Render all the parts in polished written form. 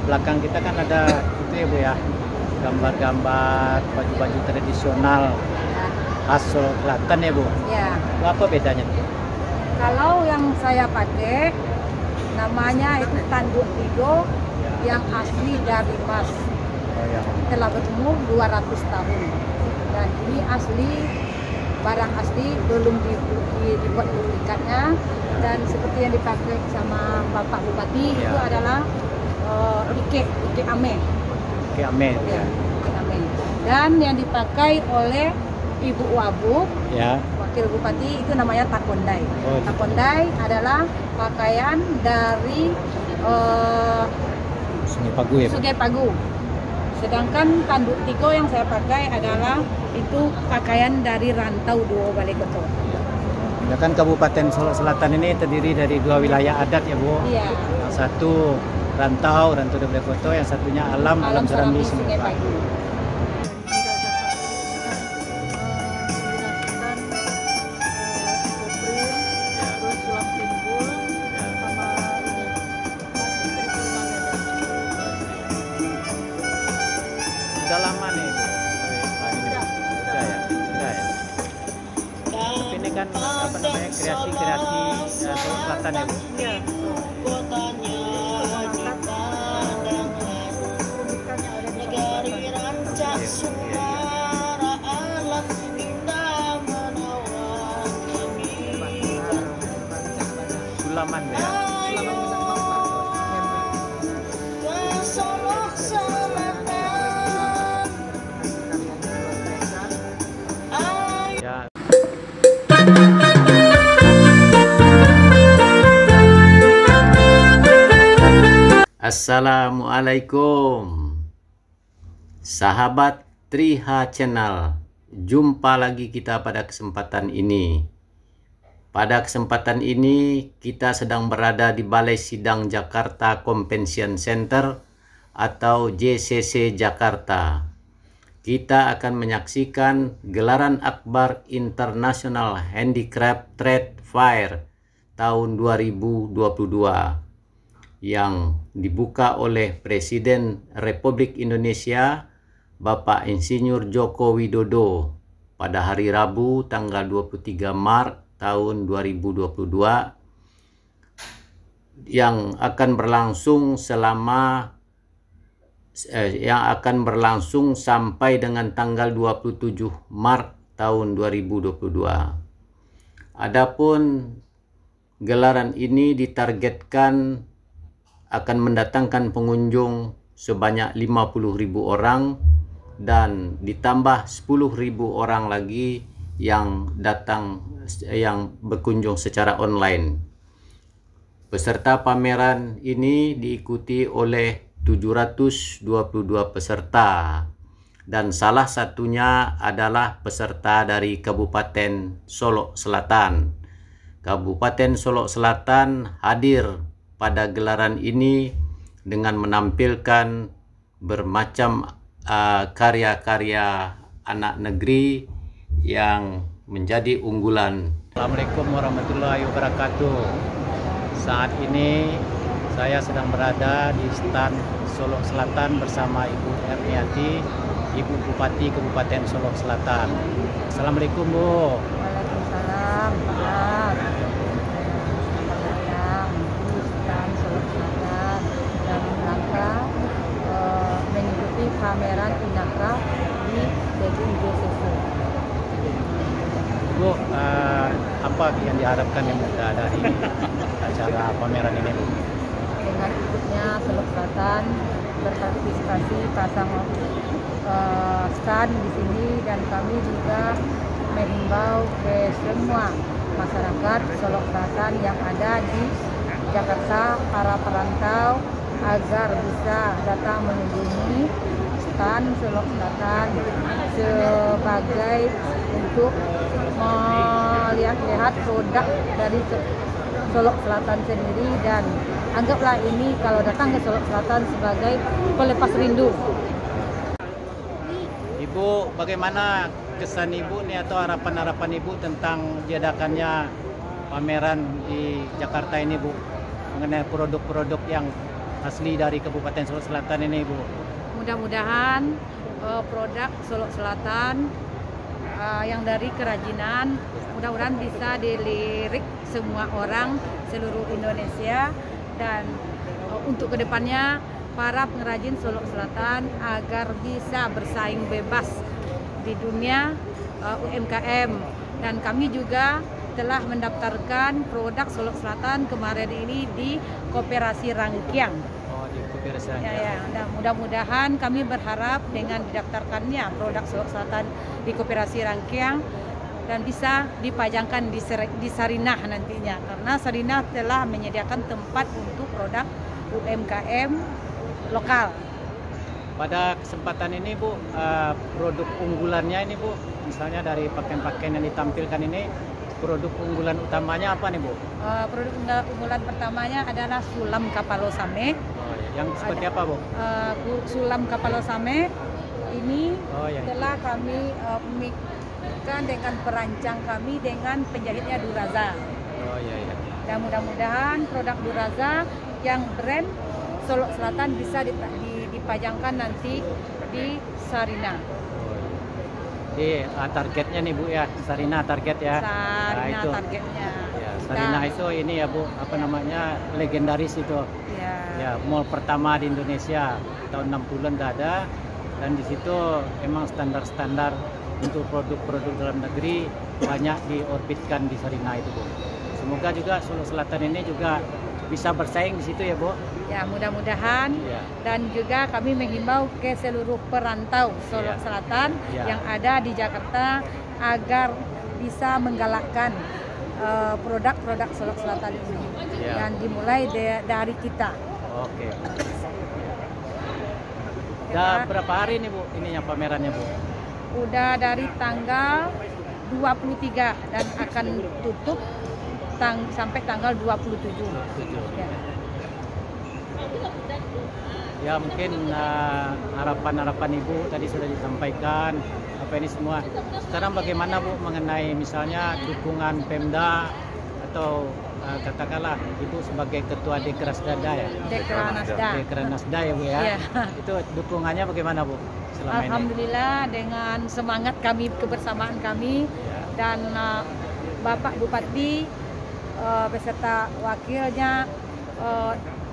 belakang kita kan ada itu ya Bu ya, gambar-gambar baju-baju tradisional khas Solo Selatan ya Bu. Ya, Itu apa bedanya tuh? kalau yang saya pakai namanya itu tanduk tigo yang asli dari Mas. Oh ya. Telah berumur 200 tahun. Dan ini asli, barang asli, belum dibuat duplikatnya. Dan seperti yang dipakai sama Bapak Bupati itu adalah Ike Ame. Ike Ame Ya, ya. Ike Ame. Dan yang dipakai oleh Ibu Wabu, Ya. Wakil Bupati, itu namanya takondai. Oh, Takondai adalah pakaian dari Sungai Pagu ya Bu. Sungai Pagu. Sedangkan tanduk tigo yang saya pakai adalah itu pakaian dari rantau Duo Balekoto. Ya kan Kabupaten Solo Selatan ini terdiri dari 2 wilayah adat ya Bu. Iya. Yang satu Rantau Duo Balekoto, yang satunya Alam Serambi Sungai Pagu. Sudah lama nih Bu. Sudah ya. Tapi ini kan apa namanya, kreasi-kreasi Solo Selatan ya Bu. Iya. Sulaman Bu ya. Ya. Assalamualaikum sahabat Triha Channel. Jumpa lagi kita pada kesempatan ini. Pada kesempatan ini kita sedang berada di Balai Sidang Jakarta Convention Center atau JCC Jakarta. Kita akan menyaksikan gelaran akbar International Handicraft Trade Fair tahun 2022 yang dibuka oleh Presiden Republik Indonesia Bapak Insinyur Joko Widodo pada hari Rabu tanggal 23 Maret tahun 2022 yang akan berlangsung sampai dengan tanggal 27 Maret tahun 2022. Adapun gelaran ini ditargetkan akan mendatangkan pengunjung sebanyak 50.000 orang dan ditambah 10.000 orang lagi yang berkunjung secara online. Peserta pameran ini diikuti oleh 722 peserta dan salah satunya adalah peserta dari Kabupaten Solo Selatan. Kabupaten Solo Selatan hadir pada gelaran ini dengan menampilkan bermacam karya-karya anak negeri yang menjadi unggulan. Assalamualaikum warahmatullahi wabarakatuh. Saat ini saya sedang berada di stand Solo Selatan bersama Ibu Erniati, Ibu Bupati Kabupaten Solo Selatan. Assalamualaikum Bu. Waalaikumsalam. Mengikuti pameran Inakraf di gedung JCC. Bu, apa yang diharapkan yang mudah dari acara pameran ini Bu? Dengan ikutnya Solo Selatan berpartisipasi pasang stand di sini, dan kami juga menghimbau ke semua masyarakat Solo Selatan yang ada di Jakarta, para perantau, agar bisa datang mengunjungi stand Solo Selatan sebagai untuk melihat-lihat produk dari Solo Selatan sendiri, dan anggaplah ini kalau datang ke Solo Selatan sebagai pelepas rindu. Ibu, bagaimana kesan Ibu nih atau harapan-harapan Ibu tentang diadakannya pameran di Jakarta ini Bu, mengenai produk-produk yang asli dari Kabupaten Solok Selatan ini, Bu? Mudah-mudahan produk Solok Selatan yang dari kerajinan mudah-mudahan bisa dilirik semua orang seluruh Indonesia, dan untuk kedepannya para pengrajin Solok Selatan agar bisa bersaing bebas di dunia UMKM. Dan kami juga telah mendaftarkan produk Solok Selatan kemarin ini di Koperasi Rangkyang. Oh, di Koperasi Rangkyang. Ya, dan mudah-mudahan kami berharap dengan didaftarkannya produk Solok Selatan di Koperasi Rangkyang dan bisa dipajangkan di Sarinah nantinya, karena Sarinah telah menyediakan tempat untuk produk UMKM lokal. Pada kesempatan ini, Bu, produk unggulannya ini, Bu, misalnya dari pakaian-pakaian yang ditampilkan ini, produk unggulan utamanya apa nih, Bu? Produk unggulan pertamanya adalah sulam kapalosame. Oh, yang seperti apa, Bu? Sulam kapalosame ini Oh, yang telah kami mixkan dengan perancang kami dengan penjahitnya Duraza. Oh, iya, iya. Dan mudah-mudahan produk Duraza yang brand Solok Selatan bisa dipajangkan nanti di Sarinah. Di targetnya nih, Bu, ya, Sarinah target ya. Sarinah Nah, itu targetnya. ya, Sarinah itu ini ya, Bu, apa namanya, legendaris itu. Ya. Ya, mall pertama di Indonesia tahun 60-an udah ada, dan di situ emang standar-standar untuk produk-produk dalam negeri banyak diorbitkan di Sarinah itu, Bu. Semoga juga Solok Selatan ini juga bisa bersaing di situ ya, Bu. Ya, mudah-mudahan. Ya. Dan juga kami menghimbau ke seluruh perantau Solok Ya. Selatan Ya. yang ada di Jakarta agar bisa menggalakkan produk-produk Solok Selatan ini. Ya. Dan dimulai dari kita. Oke. Udah berapa hari nih, Bu, ininya pamerannya, Bu? Udah dari tanggal 23 dan akan tutup sampai tanggal 27. Ya. Ya, mungkin harapan-harapan Ibu tadi sudah disampaikan, apa ini semua. Sekarang bagaimana, Bu, mengenai misalnya dukungan Pemda atau katakanlah Ibu sebagai ketua Dekranasda ya? Dekranasda ya, Bu, ya? Ya. Itu dukungannya bagaimana, Bu, selama ini? Alhamdulillah dengan semangat kami, kebersamaan kami, Ya. dan Bapak Bupati beserta wakilnya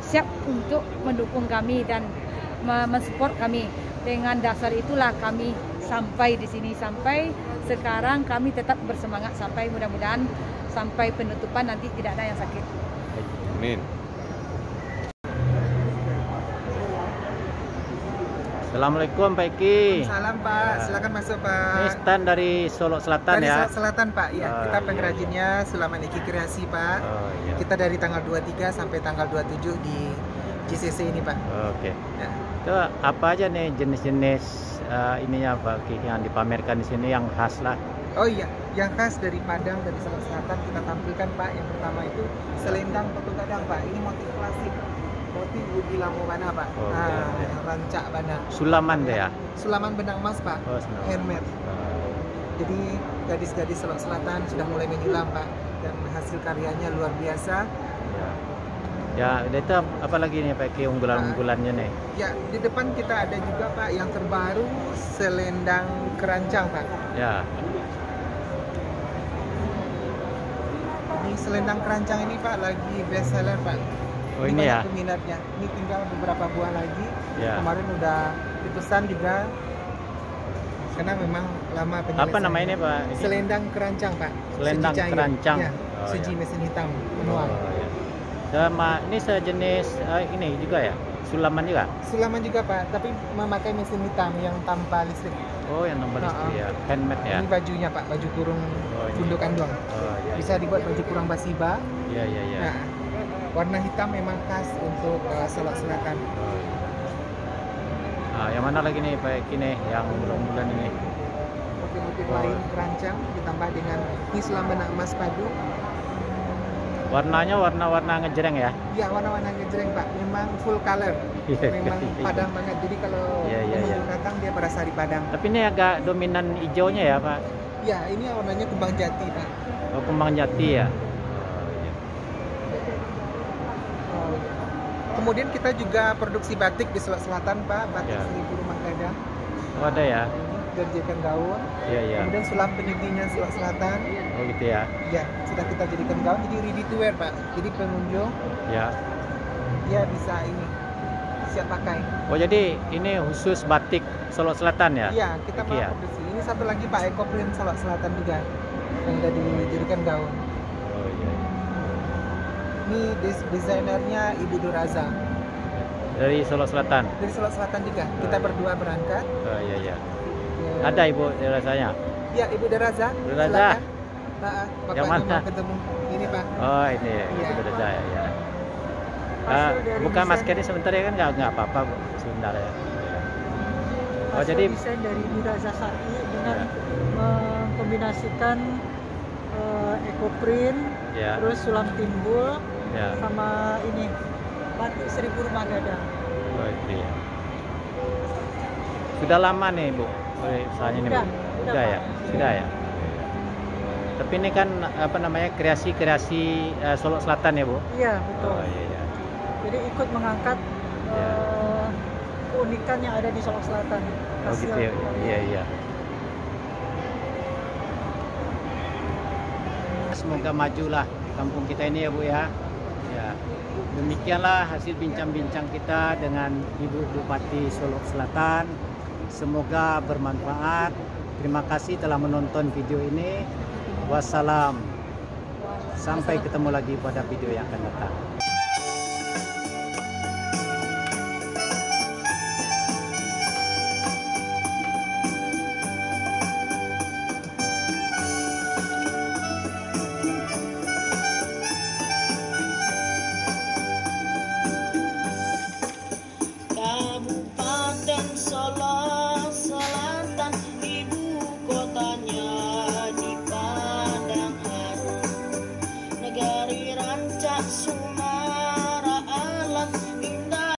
siap untuk mendukung kami dan mensupport kami. Dengan dasar itulah kami sampai di sini, sampai sekarang kami tetap bersemangat sampai mudah-mudahan sampai penutupan nanti tidak ada yang sakit. Amin. Assalamualaikum, Pak Eki. Salam, Pak, silakan masuk, Pak. Ini stand dari Solok Selatan Dari ya? Solok Selatan, Pak. Ya, Oh, kita iya. pengrajinnya Sulaman Eki Kreasi, Pak. Oh, iya. Kita dari tanggal 23 sampai tanggal 27 di GCC ini, Pak. Oke. Ya. Itu apa aja nih jenis-jenis ininya, Pak Ki, yang dipamerkan di sini yang khas lah? Oh iya, yang khas dari Padang, dari Solok Selatan kita tampilkan, Pak. Yang pertama itu selendang Batu Gadang, Pak. Ini motif klasik. Motif Budi Lamu Bana, Pak. Oh, oke. Rancak Bana. Sulaman deh ya? Sulaman benang emas, Pak. Oh, sulaman. Handmade. Jadi gadis-gadis Solok Selatan sudah mulai menyulam, Pak. Dan hasil karyanya luar biasa. Ya. Ya, itu apa lagi nih, Pak Ki, unggulan-unggulannya nih? Ya, di depan kita ada juga, Pak, yang terbaru selendang kerancang, Pak. Ya. Ini selendang kerancang ini, Pak, lagi best seller, Pak. Oh, ini ya? banyak peminatnya. Ini tinggal beberapa buah lagi. Ya. Kemarin udah dipesan juga. Karena memang lama penyelesaian. Apa nama ini, Pak? Ini? Selendang kerancang, Pak. Selendang Seji cair. kerancang. Ya, Oh, seji ya. mesin hitam manual. Oh, ya. Sama ini sejenis ini juga ya? Sulaman juga? Sulaman juga, Pak, tapi memakai mesin hitam yang tanpa listrik. Oh, yang nomor listrik ya. Handmade ya? Ini bajunya, Pak, baju kurung Oh, ini. gundukan doang. Oh, iya. Bisa dibuat baju kurang basiba. Iya, iya, iya. Nah, warna hitam memang khas untuk Solok Selatan. Oh, iya. Ah, yang mana lagi nih, Pak Ki nih, yang bulan ini? Motif-motif Oh. lain kerancang ditambah dengan Islam benang emas padu. Warnanya warna-warna ngejreng ya? Ya, warna-warna ngejreng, Pak. Memang full color. Iya, Memang iya. padang banget. Jadi kalau Iya, iya, pengunjung iya. datang dia berasa di Padang. Tapi ini agak dominan hijaunya ya, Pak? Ya, ini warnanya kembang jati, Pak. Oh, kembang jati ya? Oh, Kemudian kita juga produksi batik di Sulawesi Selatan, Pak. Batik Ya. 1000 rumah gadang. Oh, ada ya? Dijadikan gaun. Iya, iya. Kemudian sulam penitinya Sulawesi Selatan. Oh, gitu ya? Ya, sudah kita jadikan gaun jadi ready to wear, Pak. Jadi pengunjung Ya. dia bisa ini siap pakai. Oh, jadi ini khusus batik Solo Selatan ya? Iya, kita mau Iya. produksi. Ini satu lagi Pak, Eco Print Sulawesi Selatan juga yang udah dijadikan gaun. Oh, iya. Ini desainernya Ibu Duraza Dari Solo Selatan? dari Sulawesi Selatan juga. Kita berdua berangkat. Oh, iya, iya. Ya. Ada Ibu rasanya? Ya, Ibu Duraza. Duraza? Silakan. Nah, bapaknya Yang mana? mau ketemu. Ini Pak. Oh, ini Iya. Ibu Duraza ya. Hasil dari Buka desain- masker ini sebentar ya kan nggak apa-apa Bu, sebentar ya. Oh, Hasil jadi desain dari Duraza Sari dengan Ya. mengkombinasikan ecoprint, ya, terus sulam timbul, ya. sama ini batik 1000 rumah gadang. Oh, itu ya. Sudah lama nih Bu, usahanya ini Bu. Udah, Sudah ya, Pak. sudah ya. Tapi ini kan apa namanya kreasi Solo Selatan ya Bu? Iya betul. Oh, iya, iya. Jadi ikut mengangkat Ya. keunikan yang ada di Sulawesi Selatan. Oh, gitu ya. Iya, iya. Semoga majulah kampung kita ini ya Bu ya. Ya. Demikianlah hasil bincang-bincang kita dengan Ibu Bupati Solo Selatan. Semoga bermanfaat. Terima kasih telah menonton video ini. Wassalam. Sampai ketemu lagi pada video yang akan datang.